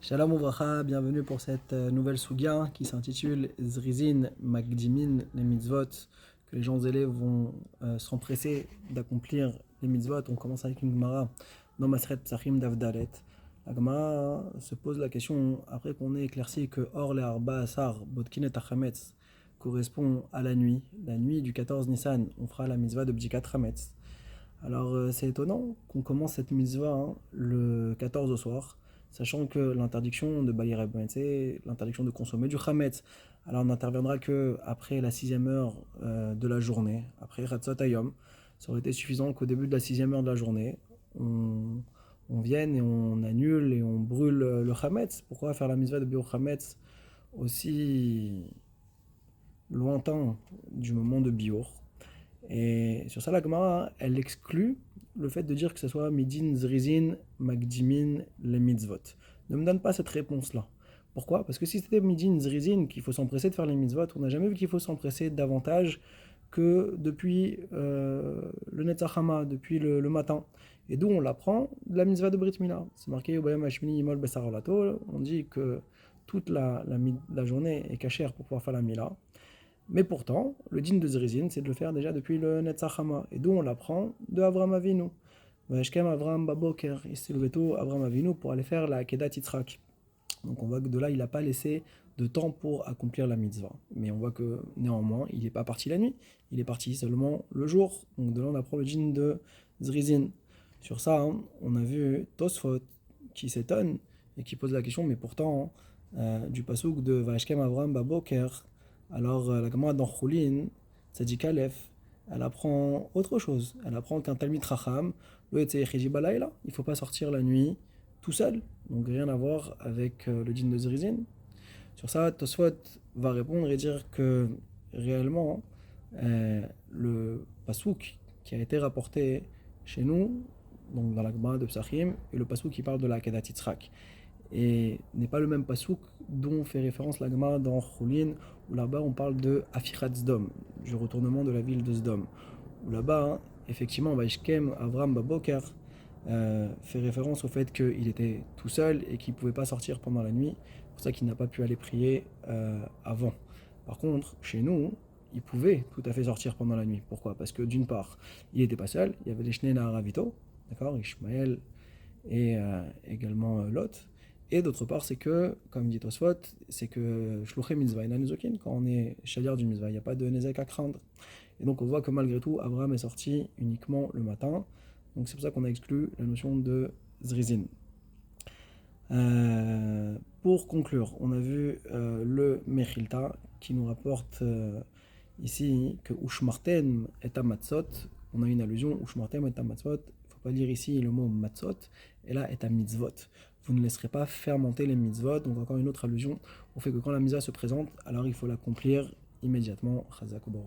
Shalom Ouvracha, bienvenue pour cette nouvelle Sugia qui s'intitule Zrizin Magdimin les mitzvot, que les gens zélés vont s'empresser d'accomplir les mitzvot. On commence avec une Gemara dans Masret Psachim Davdalet. La Gemara se pose la question, après qu'on ait éclairci que Or le Arba Asar Botkinet Achametz correspond à la nuit du 14 Nissan, on fera la mitzvah de Bdikat Chametz. Alors c'est étonnant qu'on commence cette mitzvah le 14 au soir, sachant que l'interdiction de Bayer c'est l'interdiction de consommer du Hametz. Alors on n'interviendra que après la sixième heure de la journée, après Chatzot Hayom. Ça aurait été suffisant qu'au début de la sixième heure de la journée, on vienne et on annule et on brûle le Hametz. Pourquoi faire la mitzvah de Biur Hametz aussi lointain du moment de Biur? Et sur ça, la Gemara, elle exclut le fait de dire que ce soit midin, zrizin, magdimin, les mitzvot. Ne me donne pas cette réponse-là. Pourquoi? Parce que si c'était midin, zrizin, qu'il faut s'empresser de faire les mitzvot, on n'a jamais vu qu'il faut s'empresser davantage que depuis le Netzachama, depuis le matin. Et d'où on l'apprend de la mitzvah de Brit Mila. C'est marqué au Bayam Hashmini Imol Besarolato. On dit que toute la journée est cachère pour pouvoir faire la Mila. Mais pourtant, le din de Zrizin, c'est de le faire déjà depuis le Netzachama. Et d'où on l'apprend de Avram Avinu. Vashkem Avram Baboker, il s'est levé tôt Avram Avinu pour aller faire la Kedat Yitzhak. Donc on voit que de là, il n'a pas laissé de temps pour accomplir la mitzvah. Mais on voit que néanmoins, il n'est pas parti la nuit, il est parti seulement le jour. Donc de là, on apprend le din de Zrizin. Sur ça, on a vu Tosfot qui s'étonne et qui pose la question, mais pourtant, du pasouk de Vashkem Avram Baboker, alors la Gemara dans Choulin, Tzadik Aleph, elle apprend autre chose. Elle apprend qu'un Talmid Chacham, le Etzei Balayla, il ne faut pas sortir la nuit tout seul. Donc rien à voir avec le din de Zrizin. Sur ça, Tosfot va répondre et dire que réellement, le pasouk qui a été rapporté chez nous, donc dans la Gemara de Psachim, et le pasouk qui parle de la Kedat Yitzhak, et n'est pas le même pasouk dont fait référence la Gemara dans Choulin, où là-bas on parle de Afichat Zdom, du retournement de la ville de Zdom. Où là-bas, effectivement, Vaishkem Avram Baboker fait référence au fait qu'il était tout seul et qu'il ne pouvait pas sortir pendant la nuit, c'est pour ça qu'il n'a pas pu aller prier avant. Par contre, chez nous, il pouvait tout à fait sortir pendant la nuit. Pourquoi? Parce que d'une part, il n'était pas seul, il y avait les Shnei Naharavito, d'accord, Ishmaël et également Lot. Et d'autre part, c'est que, comme dit Tosfot, c'est que Shluché mitzvah inanuzokin, quand on est chalier d'une mitzvah, il n'y a pas de nezek à craindre. Et donc on voit que malgré tout, Abraham est sorti uniquement le matin. Donc c'est pour ça qu'on a exclu la notion de zrizin. Pour conclure, on a vu le Mechilta qui nous rapporte ici que Ushmartem est à Matzot. On a une allusion, Ushmartem est à Matzot. Il ne faut pas lire ici le mot Matzot, et là est à Mitzvot. Vous ne laisserez pas fermenter les Mitzvot. Donc encore une autre allusion au fait que quand la mitzvah se présente, alors il faut l'accomplir immédiatement. Chazak Baruch.